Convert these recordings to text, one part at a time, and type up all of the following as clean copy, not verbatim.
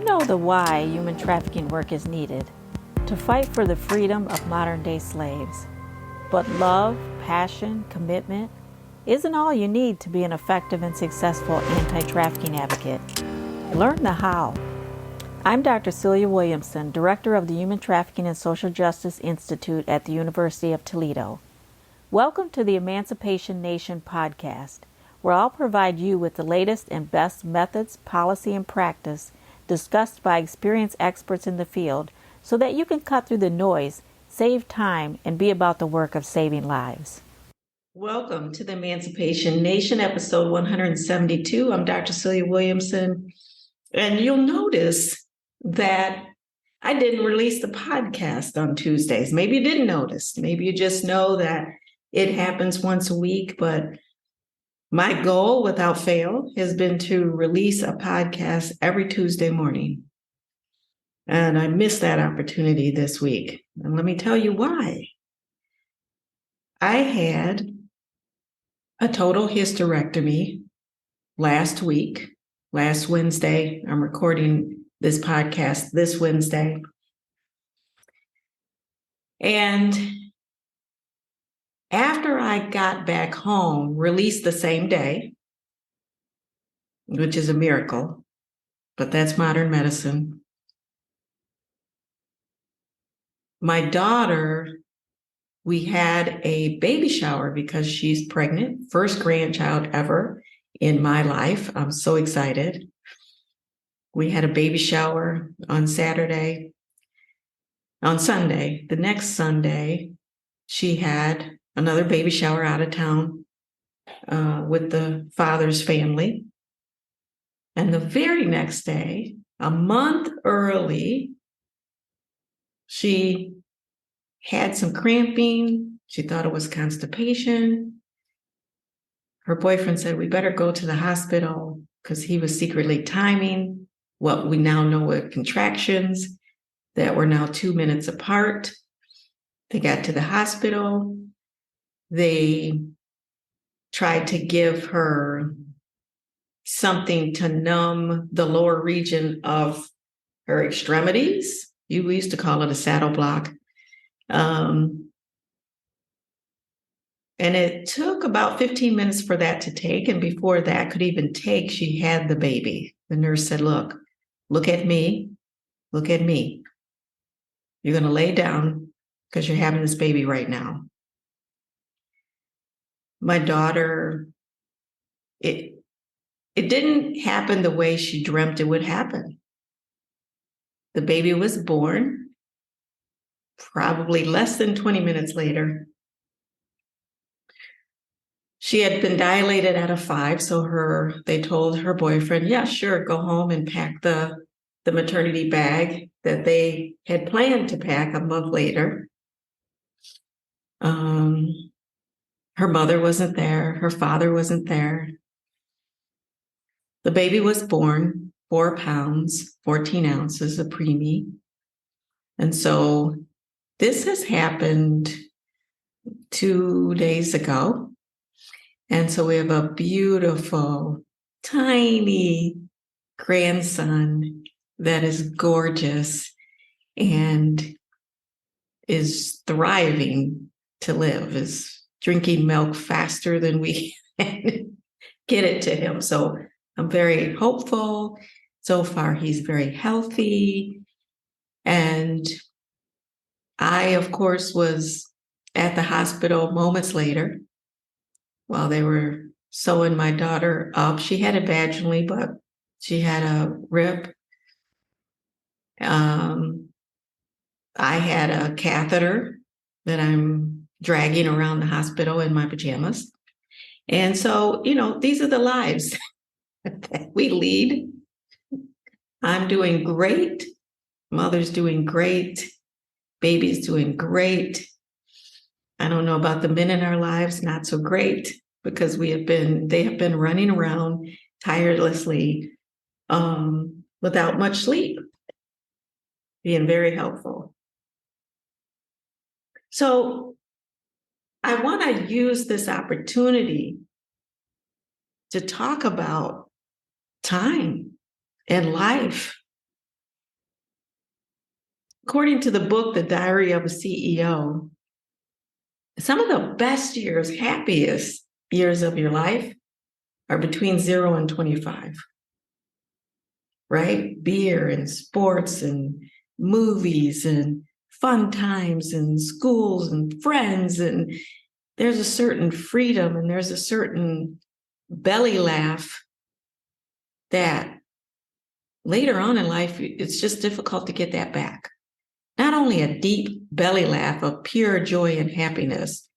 know the why human trafficking work is needed: to fight for the freedom of modern-day slaves. But love, passion, commitment isn't all you need to be an effective and successful anti-trafficking advocate. Learn the how. I'm Dr. Celia Williamson, Director of the Human Trafficking and Social Justice Institute at the University of Toledo. Welcome to the Emancipation Nation podcast, where I'll provide you with the latest and best methods, policy, and practice discussed by experienced experts in the field so that you can cut through the noise, save time, and be about the work of saving lives. Welcome to the Emancipation Nation, episode 172. I'm Dr. Celia Williamson, and you'll notice that I didn't release the podcast on Tuesdays. Maybe you didn't notice. Maybe you just know that it happens once a week, but my goal, without fail, has been to release a podcast every Tuesday morning. And I missed that opportunity this week. And let me tell you why. I had a total hysterectomy last week, last Wednesday. I'm recording this podcast this Wednesday. And after I got back home, released the same day, which is a miracle, but that's modern medicine. My daughter, we had a baby shower because she's pregnant, first grandchild ever in my life. I'm so excited. We had a baby shower on Sunday. The next Sunday, she had another baby shower out of town with the father's family. And the very next day, a month early, she had some cramping. She thought it was constipation. Her boyfriend said, we better go to the hospital because he was secretly timing what we now know were contractions that were now 2 minutes apart. They got to the hospital. They tried to give her something to numb the lower region of her extremities. We used to call it a saddle block. And it took about 15 minutes for that to take. And before that could even take, she had the baby. The nurse said, look at me. Look at me. You're going to lay down because you're having this baby right now. My daughter, it didn't happen the way she dreamt it would happen. The baby was born probably less than 20 minutes later. She had been dilated at a 5, so they told her boyfriend, yeah, sure, go home and pack the maternity bag that they had planned to pack a month later. Her mother wasn't there. Her father wasn't there. The baby was born 4 pounds, 14 ounces, a preemie. And so this has happened 2 days ago. And so we have a beautiful, tiny grandson that is gorgeous and is thriving to live, is drinking milk faster than we can get it to him. So I'm very hopeful. So far, he's very healthy. And I, of course, was at the hospital moments later while they were sewing my daughter up. She had it vaginally, but she had a rip. I had a catheter that I'm dragging around the hospital in my pajamas. And so, these are the lives that we lead. I'm doing great. Mother's doing great. Baby's doing great. I don't know about the men in our lives, not so great, because they have been running around tirelessly without much sleep, being very helpful. So I want to use this opportunity to talk about time and life According to the book, The Diary of a CEO, some of the best years, happiest years of your life are between 0 and 25, right? Beer and sports and movies and fun times and schools and friends. And there's a certain freedom and there's a certain belly laugh that later on in life, it's just difficult to get that back. Not only a deep belly laugh of pure joy and happiness,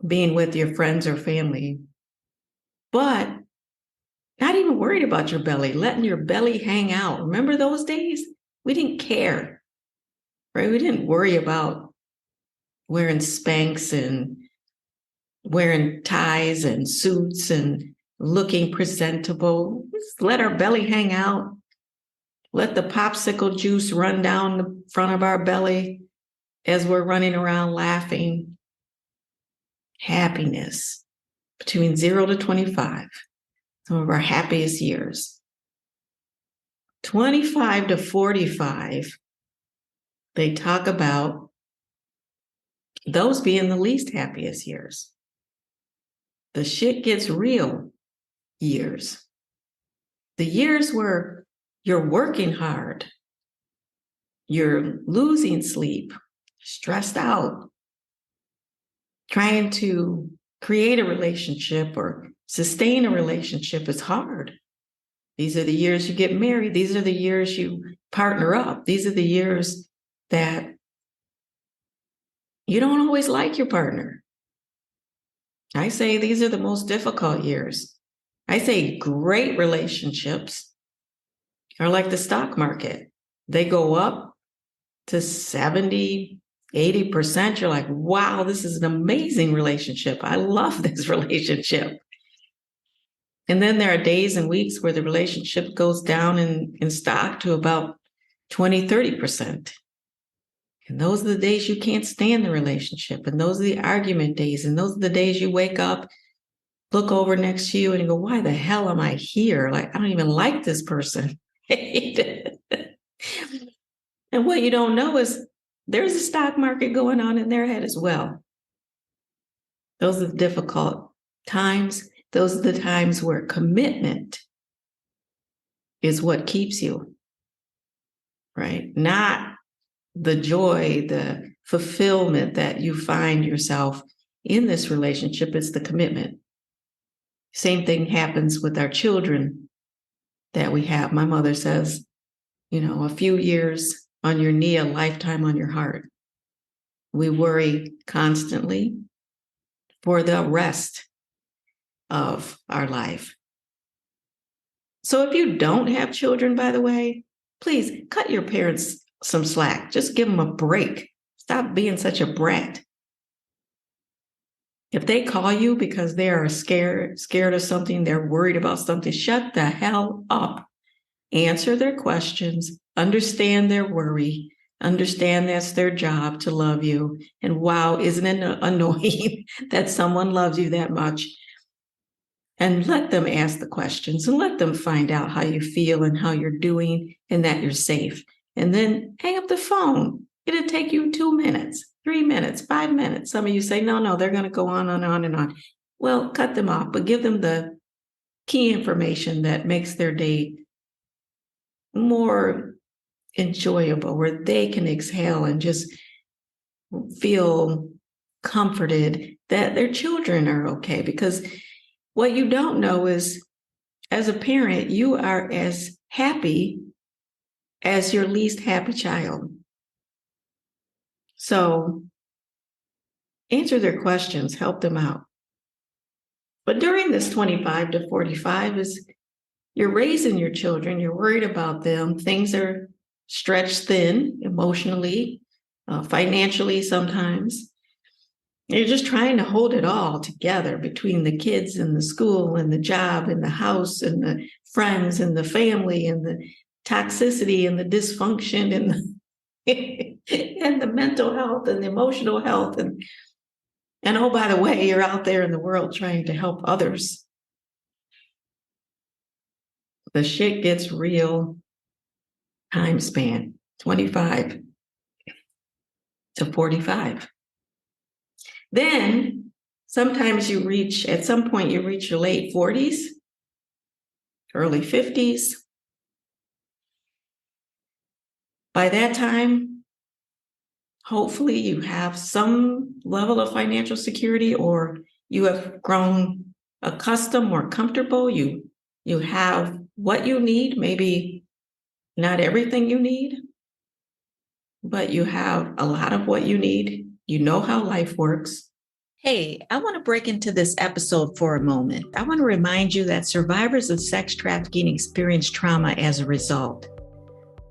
being with your friends or family, but not even worried about your belly, letting your belly hang out. Remember those days? We didn't care, right? We didn't worry about wearing Spanx and wearing ties and suits and looking presentable. Just let our belly hang out. Let the popsicle juice run down the front of our belly as we're running around laughing. Happiness between 0 to 25, some of our happiest years. 25 to 45, they talk about those being the least happiest years. The shit gets real years. The years where you're working hard, you're losing sleep, stressed out, trying to create a relationship or sustain a relationship is hard. These are the years you get married. These are the years you partner up. These are the years that you don't always like your partner. I say these are the most difficult years. I say great relationships are like the stock market. They go up to 70, 80%. You're like, wow, this is an amazing relationship. I love this relationship. And then there are days and weeks where the relationship goes down in stock to about 20, 30%. And those are the days you can't stand the relationship. And those are the argument days. And those are the days you wake up, look over next to you and you go, why the hell am I here? Like, I don't even like this person. And what you don't know is there's a stock market going on in their head as well. Those are the difficult times. Those are the times where commitment is what keeps you, right? Not the joy, the fulfillment that you find yourself in this relationship. It's the commitment. Same thing happens with our children that we have. My mother says, a few years on your knee, a lifetime on your heart. We worry constantly for the rest of our life. So if you don't have children, by the way, please cut your parents some slack. Just give them a break. Stop being such a brat. If they call you because they are scared of something, they're worried about something, shut the hell up. Answer their questions, understand their worry, understand that's their job to love you. And wow, isn't it annoying that someone loves you that much? And let them ask the questions and let them find out how you feel and how you're doing and that you're safe. And then hang up the phone. It'll take you 2 minutes, 3 minutes, 5 minutes. Some of you say, no, they're going to go on and on and on. Well, cut them off, but give them the key information that makes their day more enjoyable, where they can exhale and just feel comforted that their children are okay. Because what you don't know is, as a parent, you are as happy as your least happy child. So answer their questions, help them out. But during this 25 to 45 is you're raising your children, you're worried about them. Things are stretched thin emotionally, financially sometimes. You're just trying to hold it all together between the kids and the school and the job and the house and the friends and the family and the toxicity and the dysfunction and and the mental health and the emotional health. And oh, by the way, you're out there in the world trying to help others. The shit gets real. Time span, 25 to 45. Then sometimes at some point you reach your late 40s, early 50s. By that time, hopefully you have some level of financial security, or you have grown accustomed or comfortable. You have what you need, maybe not everything you need, but you have a lot of what you need. You know how life works. Hey, I want to break into this episode for a moment. I want to remind you that survivors of sex trafficking experience trauma as a result.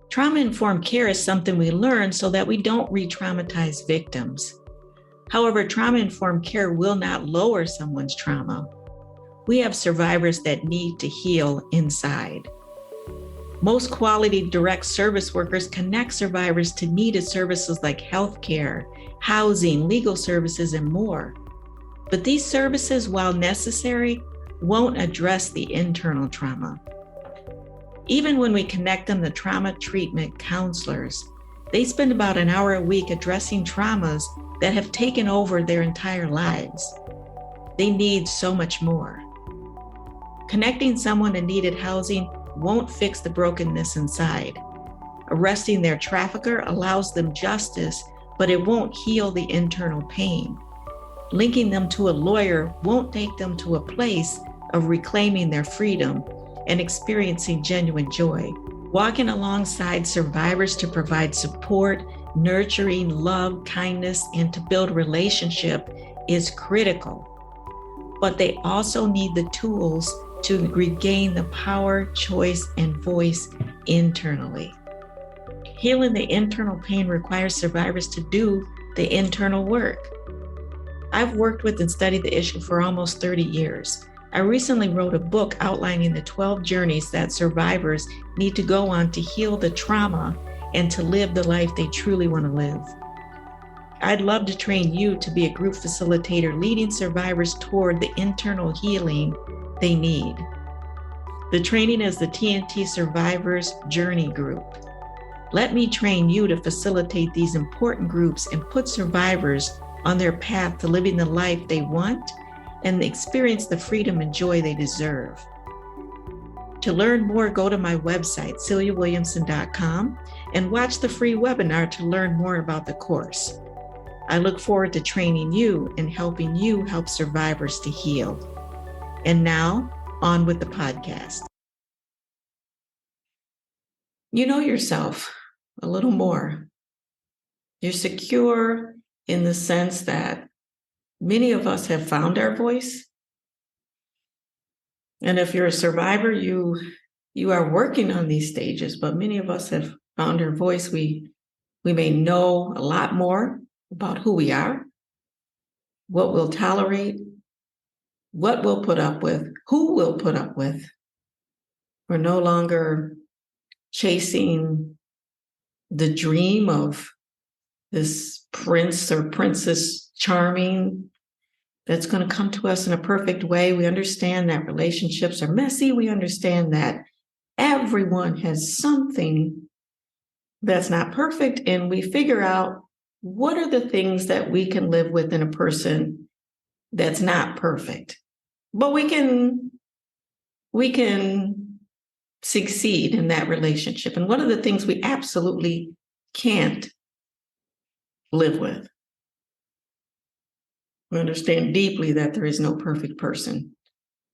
Trauma-informed care is something we learn so that we don't re-traumatize victims. However, trauma-informed care will not lower someone's trauma. We have survivors that need to heal inside. Most quality direct service workers connect survivors to needed services like healthcare, housing, legal services, and more. But these services, while necessary, won't address the internal trauma. Even when we connect them to trauma treatment counselors, they spend about an hour a week addressing traumas that have taken over their entire lives. They need so much more. Connecting someone to needed housing won't fix the brokenness inside. Arresting their trafficker allows them justice, but it won't heal the internal pain. Linking them to a lawyer won't take them to a place of reclaiming their freedom and experiencing genuine joy. Walking alongside survivors to provide support, nurturing, love, kindness, and to build relationship is critical. But they also need the tools to regain the power, choice, and voice internally. Healing the internal pain requires survivors to do the internal work. I've worked with and studied the issue for almost 30 years. I recently wrote a book outlining the 12 journeys that survivors need to go on to heal the trauma and to live the life they truly want to live. I'd love to train you to be a group facilitator leading survivors toward the internal healing they need. The training is the TNT Survivors Journey Group. Let me train you to facilitate these important groups and put survivors on their path to living the life they want and experience the freedom and joy they deserve. To learn more, go to my website, CeliaWilliamson.com, and watch the free webinar to learn more about the course. I look forward to training you and helping you help survivors to heal. And now, on with the podcast. You know yourself a little more. You're secure in the sense that many of us have found our voice. And if you're a survivor, you are working on these stages, but many of us have found our voice. We may know a lot more about who we are, what we'll tolerate, what we'll put up with, who we'll put up with. We're no longer chasing the dream of this prince or princess charming that's going to come to us in a perfect way. We understand that relationships are messy. We understand that everyone has something that's not perfect. And we figure out what are the things that we can live with in a person that's not perfect. But we can succeed in that relationship. And one of the things we absolutely can't live with. We understand deeply that there is no perfect person.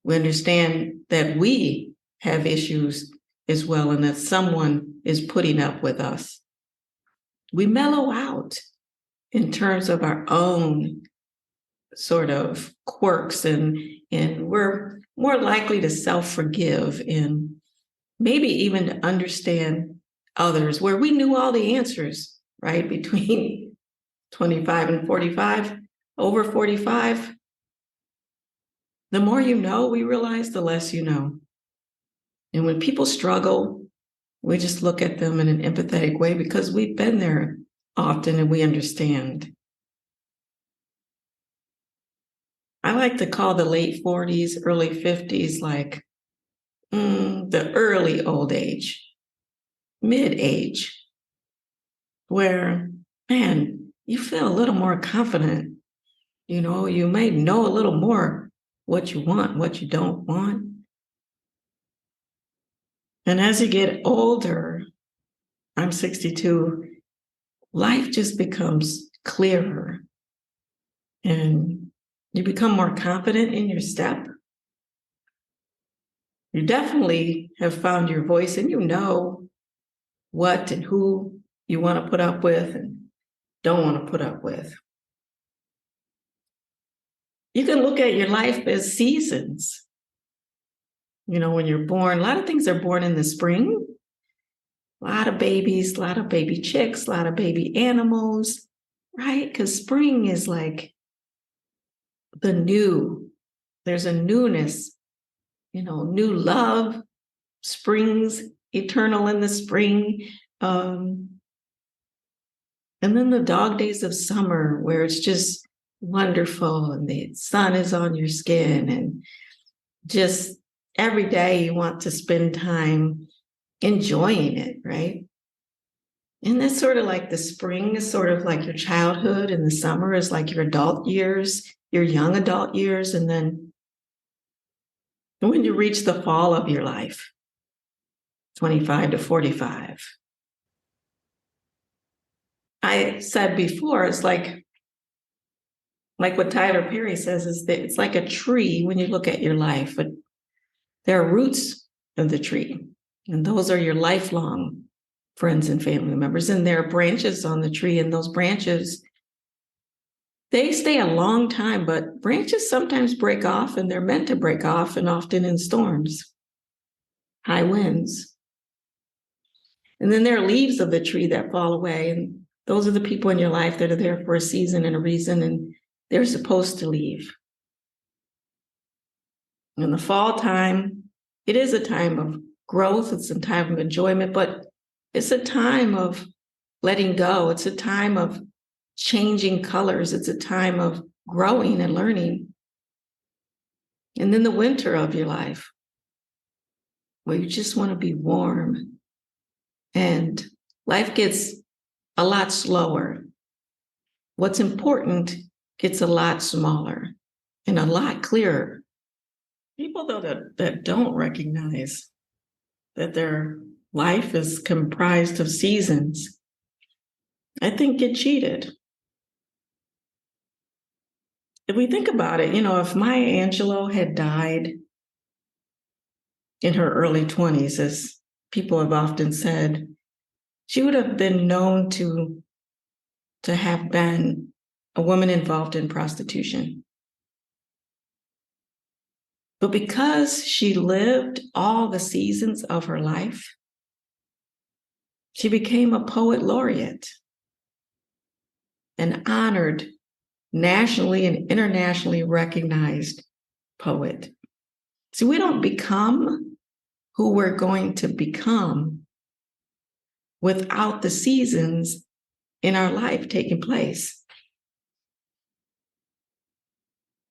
We understand that we have issues as well, and that someone is putting up with us. We mellow out in terms of our own sort of quirks, and we're more likely to self-forgive and maybe even to understand others, where we knew all the answers, right? Between 25 and 45, over 45, the more you know, we realize the less you know. And when people struggle, we just look at them in an empathetic way because we've been there often and we understand. I like to call the late 40s, early 50s like the early old age, mid-age, where, man, you feel a little more confident. You may know a little more what you want, what you don't want. And as you get older, I'm 62, life just becomes clearer and you become more confident in your step. You definitely have found your voice and you know what and who you want to put up with and don't want to put up with. You can look at your life as seasons. When you're born, a lot of things are born in the spring. A lot of babies, a lot of baby chicks, a lot of baby animals, right? Because spring is like the new. There's a newness, new love springs eternal in the spring. And then the dog days of summer where it's just wonderful and the sun is on your skin and just every day you want to spend time enjoying it, right? And that's sort of like the spring is sort of like your childhood and the summer is like your adult years, your young adult years. And then when you reach the fall of your life, 25 to 45, I said before, it's like what Tyler Perry says is that it's like a tree when you look at your life, but there are roots of the tree, and those are your lifelong friends and family members, and there are branches on the tree, and those branches, they stay a long time, but branches sometimes break off, and they're meant to break off, and often in storms, high winds. And then there are leaves of the tree that fall away, and those are the people in your life that are there for a season and a reason, and they're supposed to leave. In the fall time, it is a time of growth, it's a time of enjoyment, but it's a time of letting go. It's a time of changing colors. It's a time of growing and learning. And then the winter of your life, where you just want to be warm and life gets a lot slower. What's important gets a lot smaller and a lot clearer. People, though, that don't recognize that their life is comprised of seasons, I think get cheated. If we think about it, if Maya Angelou had died in her early 20s, as people have often said, she would have been known to have been a woman involved in prostitution. But because she lived all the seasons of her life, she became a poet laureate, an honored, nationally and internationally recognized poet. See, we don't become who we're going to become without the seasons in our life taking place.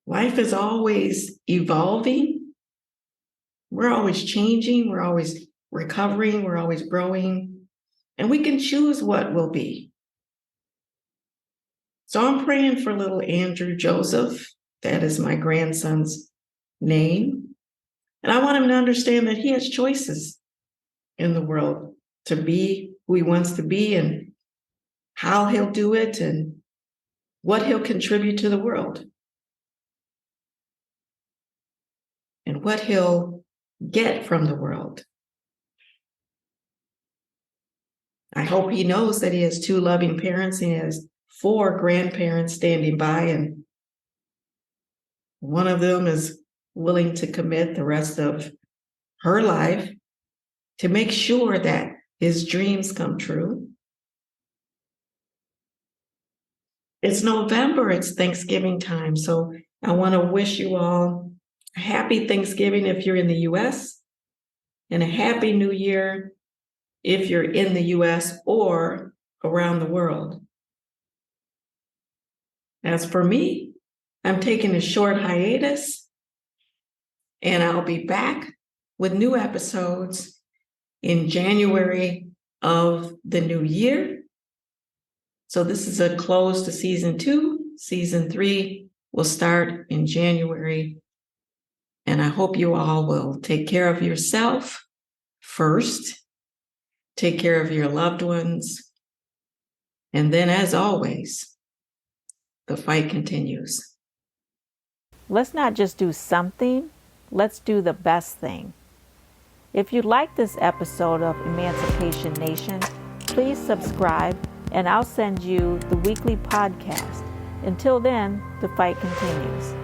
Life is always evolving. We're always changing. We're always recovering. We're always growing. And we can choose what will be. So I'm praying for little Andrew Joseph. That is my grandson's name. And I want him to understand that he has choices in the world to be who he wants to be and how he'll do it and what he'll contribute to the world and what he'll get from the world. I hope he knows that he has 2 loving parents and he has 4 grandparents standing by, and one of them is willing to commit the rest of her life to make sure that his dreams come true. It's November, it's Thanksgiving time, so I want to wish you all a happy Thanksgiving if you're in the US, and a happy New Year if you're in the US or around the world. As for me, I'm taking a short hiatus, and I'll be back with new episodes in January of the new year. So this is a close to season 2. Season 3 will start in January. And I hope you all will take care of yourself first, take care of your loved ones, and then, as always, the fight continues. Let's not just do something, let's do the best thing. If you like this episode of Emancipation Nation, please subscribe and I'll send you the weekly podcast. Until then, the fight continues.